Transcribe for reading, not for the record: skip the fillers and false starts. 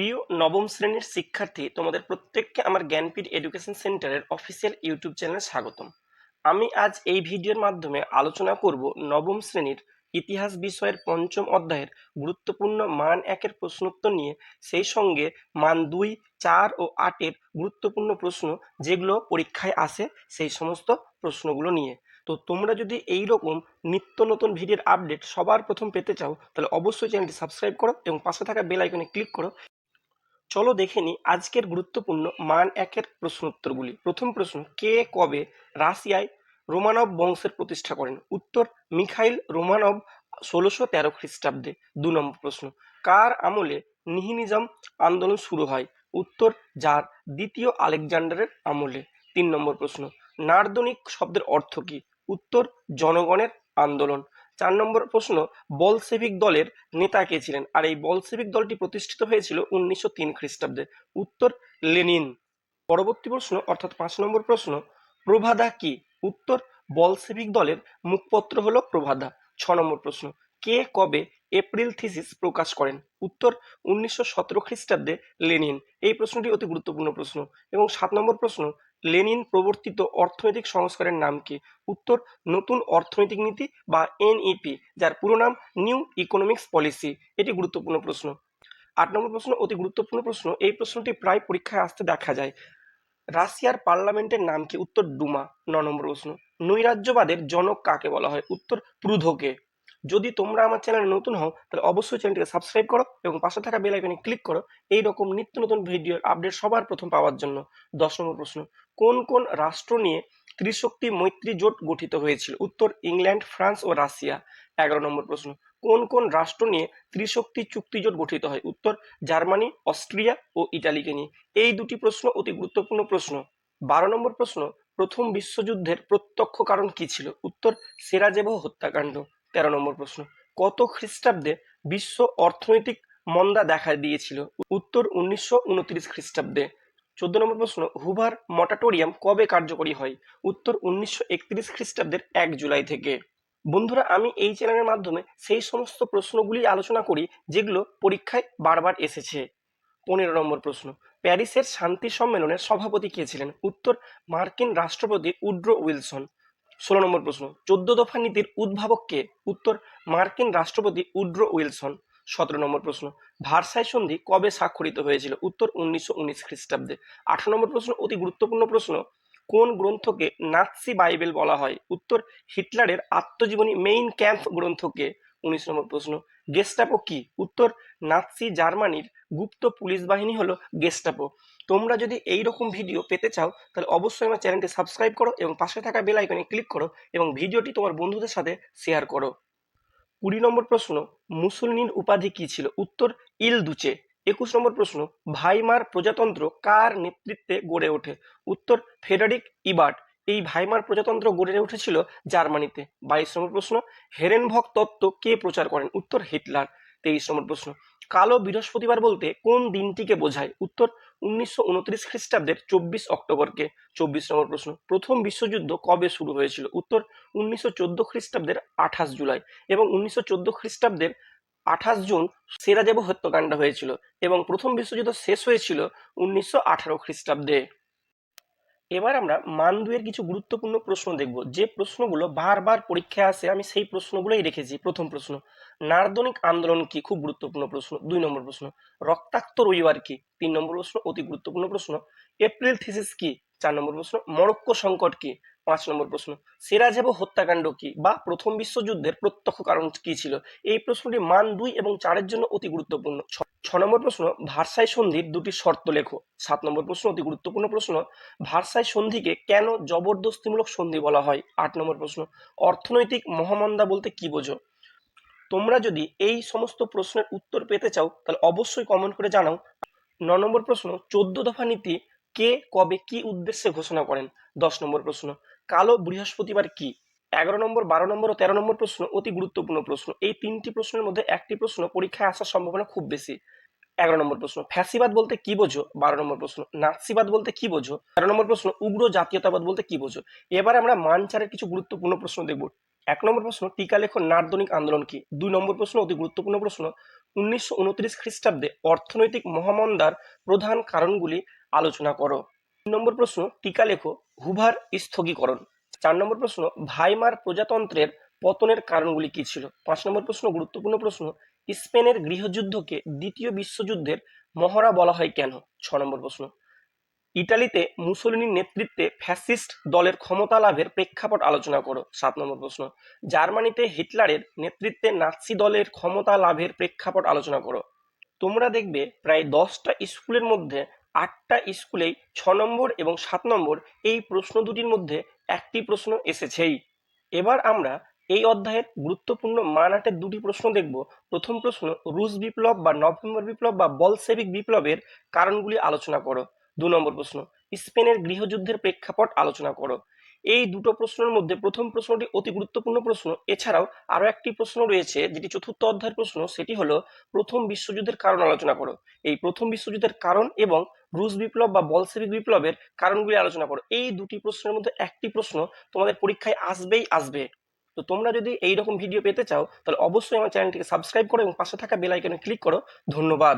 প্রিয় নবম শ্রেণীর শিক্ষার্থী, তোমাদের প্রত্যেককে আমার জ্ঞানপীঠ এডুকেশন সেন্টারের অফিসিয়াল ইউটিউব চ্যানেলে স্বাগতম। আমি আজ এই ভিডিওর মাধ্যমে আলোচনা করব নবম শ্রেণীর ইতিহাস বিষয়ের পঞ্চম অধ্যায়ের গুরুত্বপূর্ণ মান 1-এর প্রশ্নোত্তর নিয়ে, সেই সঙ্গে মান 2, 4 ও 8-এর গুরুত্বপূর্ণ প্রশ্ন যেগুলো পরীক্ষায় আসে সেই সমস্ত প্রশ্নগুলো নিয়ে। তো তোমরা যদি এই রকম নিত্য নতুন ভিডিওর আপডেট সবার প্রথম পেতে চাও, তাহলে অবশ্যই চ্যানেলটি সাবস্ক্রাইব করো এবং পাশে থাকা বেল আইকনে ক্লিক করো। চলো দেখে নিই আজকের গুরুত্বপূর্ণ মান 1-এর প্রশ্নোত্তরগুলি। প্রথম প্রশ্ন, কে কবে রাশিয়ায় রোমানভ বংশের প্রতিষ্ঠা করেন? উত্তর, মিখাইল রোমানভ 1613 খ্রিস্টাব্দে। 2 নম্বর প্রশ্ন, কার আমলে নিহিলিজম আন্দোলন শুরু হয়? উত্তর, জার দ্বিতীয় আলেকজান্ডারের আমলে। 3 নম্বর প্রশ্ন, নার্দনিক শব্দের অর্থ কী? উত্তর, জনগণের আন্দোলন। 4 নম্বর প্রশ্ন, বলশেভিক দলের নেতা কে ছিলেন? আর এই বলশেভিক দলটি প্রতিষ্ঠিত হয়েছিল 1903 খ্রিস্টাব্দে। উত্তর, লেনিন। পরবর্তী প্রশ্ন অর্থাৎ 5 নম্বর প্রশ্ন, প্রভাদা কি? উত্তর, বলশেভিক দলের মুখপত্র হলো প্রভাদা। 6 নম্বর প্রশ্ন, কে কবে এপ্রিল থিসিস প্রকাশ করেন? উত্তর, 1917 খ্রিস্টাব্দে লেনিন। এই প্রশ্নটি অতি গুরুত্বপূর্ণ প্রশ্ন। এবং 7 নম্বর প্রশ্ন, লেনিন প্রবর্তিত অর্থনৈতিক সংস্কারের নাম কি? উত্তর, নতুন অর্থনৈতিক নীতি বা এনইপি, যার পুরো নাম নিউ ইকোনমিক্স পলিসি। এটি গুরুত্বপূর্ণ প্রশ্ন। 8 নম্বর প্রশ্ন অতি গুরুত্বপূর্ণ প্রশ্ন, এই প্রশ্নটি প্রায় পরীক্ষায় আসতে দেখা যায়। রাশিয়ার পার্লামেন্টের নাম কি? উত্তর, ডুমা। 9 নম্বর প্রশ্ন, নৈরাজ্যবাদের জনক কাকে বলা হয়? উত্তর, প্রুধোকে। যদি তোমরা আমার চ্যানেলে নতুন হও, তাহলে অবশ্যই চ্যানেলটিকে সাবস্ক্রাইব করো এবং পাশে থাকা বেল আইকনে ক্লিক করো এই রকম নিত্য নতুন ভিডিওর আপডেট সবার প্রথম পাওয়ার জন্য। 10 নম্বর প্রশ্ন, কোন কোন রাষ্ট্র নিয়ে ত্রিশক্তি মৈত্রী জোট গঠিত হয়েছিল? উত্তর, ইংল্যান্ড, ফ্রান্স ও রাশিয়া। 11 নম্বর প্রশ্ন, কোন কোন রাষ্ট্র নিয়ে ত্রিশক্তি চুক্তি জোট গঠিত হয়? উত্তর, জার্মানি, অস্ট্রিয়া ও ইটালিকে নিয়ে। এই দুটি প্রশ্ন অতি গুরুত্বপূর্ণ প্রশ্ন। 12 নম্বর প্রশ্ন, প্রথম বিশ্বযুদ্ধের প্রত্যক্ষ কারণ কি ছিল? উত্তর, সেরাজেভো হত্যাকাণ্ড। 13 নম্বর প্রশ্ন, কত খ্রিস্টাব্দে বিশ্ব অর্থনৈতিক মন্দা দেখা দিয়েছিল? উত্তর, 1929 খ্রিস্টাব্দে। 14 নম্বর প্রশ্ন, হুভার মরাটোরিয়াম কবে কার্যকরী হয়? উত্তর, 1931 খ্রিস্টাব্দের 1 জুলাই থেকে। বন্ধুরা, আমি এই চ্যানেলের মাধ্যমে সেই সমস্ত প্রশ্নগুলি আলোচনা করি যেগুলো পরীক্ষায় বারবার এসেছে। 15 নম্বর প্রশ্ন, প্যারিসের শান্তি সম্মেলনের সভাপতি কে ছিলেন? উত্তর, মার্কিন রাষ্ট্রপতি উড্রো উইলসন। 16 নম্বর প্রশ্ন, 14 দফা নীতির উদ্ভাবক কে? উত্তর, মার্কিন রাষ্ট্রপতি উড্রো উইলসন। 17 নম্বর প্রশ্ন, ভার্সাই সন্ধি কবে স্বাক্ষরিত হয়েছিল? উত্তর, 1919 খ্রিস্টাব্দে। 18 নম্বর প্রশ্ন অতি গুরুত্বপূর্ণ প্রশ্ন, কোন গ্রন্থকে নাৎসি বাইবেল বলা হয়? উত্তর, হিটলারের আত্মজীবনী মেইন ক্যাম্প গ্রন্থকে। 19 নম্বর প্রশ্ন, গেস্টাপো কি? উত্তর, নাৎসি জার্মানির গুপ্ত পুলিশ বাহিনী হলো গেস্টাপো। তোমরা যদি এই রকম ভিডিও পেতে চাও, তাহলে অবশ্যই আমার চ্যানেলটি সাবস্ক্রাইব করো এবং পাশে থাকা বেল আইকনে ক্লিক করো এবং ভিডিওটি তোমার বন্ধুদের সাথে শেয়ার করো। 20 নম্বর প্রশ্ন, মুসুলনির উপাধি কি ছিল? উত্তর, ইল দুচে। 21 নম্বর প্রশ্ন, ভাইমার প্রজাতন্ত্র কার নেতৃত্বে গড়ে ওঠে? উত্তর, ফেডারিক ইবার্ট। এই ভাইমার প্রজাতন্ত্র গড়ে উঠেছিল জার্মানিতে। 22 নম্বর প্রশ্ন, হেরেনভক তত্ত্ব কে প্রচার করেন? উত্তর, হিটলার। 23 নম্বর প্রশ্ন, কালো বৃহস্পতিবার বলতে কোন দিনটিকে বোঝায়? উত্তর, 1929 খ্রিস্টাব্দের 24 অক্টোবরকে। 24 নম্বর প্রশ্ন, প্রথম বিশ্বযুদ্ধ কবে শুরু হয়েছিল? উত্তর, 1914 খ্রিস্টাব্দের 28 জুলাই এবং 1914 খ্রিস্টাব্দের 28 জুন সেরাজেভো হত্যাকাণ্ড হয়েছিল এবং প্রথম বিশ্বযুদ্ধ শেষ হয়েছিল 1918 খ্রিস্টাব্দে। এবার আমরা মান 2-এর কিছু গুরুত্বপূর্ণ প্রশ্ন দেখব, যে প্রশ্নগুলো বারবার পরীক্ষায় আসে। আমি সেই প্রশ্নগুলোই রেখেছি। প্রথম প্রশ্ন, নার্দনিক আন্দোলন কি? খুব গুরুত্বপূর্ণ প্রশ্ন। 2 নম্বর প্রশ্ন, রক্তাক্ত রবিবার কি? 3 নম্বর প্রশ্ন অতি গুরুত্বপূর্ণ প্রশ্ন, এপ্রিল থিসিস কি? 4 নম্বর প্রশ্ন, মরক্কো সংকট কি? 5 নম্বর প্রশ্ন, সেরাজেভো হত্যাকাণ্ড কি বা প্রথম বিশ্বযুদ্ধের প্রত্যক্ষ কারণ কি ছিল? এই প্রশ্নটি মান 2 এবং 4-এর জন্য অতি গুরুত্বপূর্ণ। 6 নম্বর প্রশ্ন, ভার্সাই সন্ধির দুটি শর্ত লেখো। 7 নম্বর প্রশ্ন অতি গুরুত্বপূর্ণ প্রশ্ন, ভার্সাই সন্ধিকে কেন জবরদস্তিমূলক সন্ধি বলা হয়? 8 নম্বর প্রশ্ন, অর্থনৈতিক মহামন্দা বলতে কি বোঝো? তোমরা যদি এই সমস্ত প্রশ্নের উত্তর পেতে চাও, তাহলে অবশ্যই কমেন্ট করে জানাও। 9 নম্বর প্রশ্ন, 14 দফা নীতি কে কবে কি উদ্দেশ্যে ঘোষণা করেন? 10 নম্বর প্রশ্ন, কালো বৃহস্পতিবার কি? 11 নম্বর, 12 নম্বর ও 13 নম্বর প্রশ্ন অতি গুরুত্বপূর্ণ প্রশ্ন। এই তিনটি প্রশ্নের মধ্যে একটি প্রশ্ন পরীক্ষায় আসার সম্ভাবনা খুব বেশি। 11 নম্বর প্রশ্ন, ফ্যাসিবাদ বলতে কি বোঝো? 12 নম্বর প্রশ্ন, নাৎসিবাদ বলতে কি বোঝো? 13 নম্বর প্রশ্ন, উগ্র জাতীয়তাবাদ বলতে কি বোঝো? এবার আমরা মান 4-এর কিছু গুরুত্বপূর্ণ প্রশ্ন দেখব। 1 নম্বর প্রশ্ন, টিকা লেখো নার্দনিক আন্দোলন কি? 2 নম্বর প্রশ্ন অতি গুরুত্বপূর্ণ প্রশ্ন, 1929 খ্রিস্টাব্দে অর্থনৈতিক মহামন্দার প্রধান কারণগুলি আলোচনা করো। 3 নম্বর প্রশ্ন, টিকা লেখো, হুভার স্থগিকরণ। 4 নম্বর প্রশ্ন, ভাইমার প্রজাতন্ত্রের পতনের কারণগুলি কি ছিল। 5 নম্বর প্রশ্ন, গুরুত্বপূর্ণ প্রশ্ন, স্পেনের গৃহযুদ্ধকে দ্বিতীয় বিশ্বযুদ্ধের মহড়া বলা হয় কেন। 6 নম্বর প্রশ্ন, ইটালিতে মুসোলিনির নেতৃত্বে ফ্যাসিস্ট দলের ক্ষমতা লাভের প্রেক্ষাপট আলোচনা করো। 7 নম্বর প্রশ্ন, জার্মানিতে হিটলারের নেতৃত্বে নাৎসি দলের ক্ষমতা লাভের প্রেক্ষাপট আলোচনা করো। তোমরা দেখবে প্রায় 10টা স্কুলের মধ্যে 8টা স্কুলেই 6 নম্বর এবং 7 নম্বর এই প্রশ্ন দুটির মধ্যে একটি প্রশ্ন এসেছেই। এবার আমরা এই অধ্যায়ের গুরুত্বপূর্ণ মানাটের দুটি প্রশ্ন দেখব। প্রথম প্রশ্ন, রুশ বিপ্লব বা নভেম্বর বিপ্লব বা বলশেভিক বিপ্লবের কারণগুলি আলোচনা করো। 2 নম্বর প্রশ্ন, স্পেনের গৃহযুদ্ধের প্রেক্ষাপট আলোচনা করো। এই দুটো প্রশ্নের মধ্যে প্রথম প্রশ্নটি অতি গুরুত্বপূর্ণ প্রশ্ন। এছাড়াও আরো একটি প্রশ্ন রয়েছে যেটি চতুর্থ অধ্যায়ের প্রশ্ন, সেটি হলো প্রথম বিশ্বযুদ্ধের কারণ আলোচনা করো। এই প্রথম বিশ্বযুদ্ধের কারণ এবং রুশ বিপ্লব বা বলশেভিক বিপ্লবের কারণগুলি আলোচনা করো। এই দুটি প্রশ্নের মধ্যে একটি প্রশ্ন তোমাদের পরীক্ষায় আসবেই আসবে। তো তোমরা যদি এইরকম ভিডিও পেতে চাও তাহলে অবশ্যই আমার চ্যানেলটিকে সাবস্ক্রাইব করো এবং পাশে থাকা বেল আইকনে ক্লিক করো। ধন্যবাদ।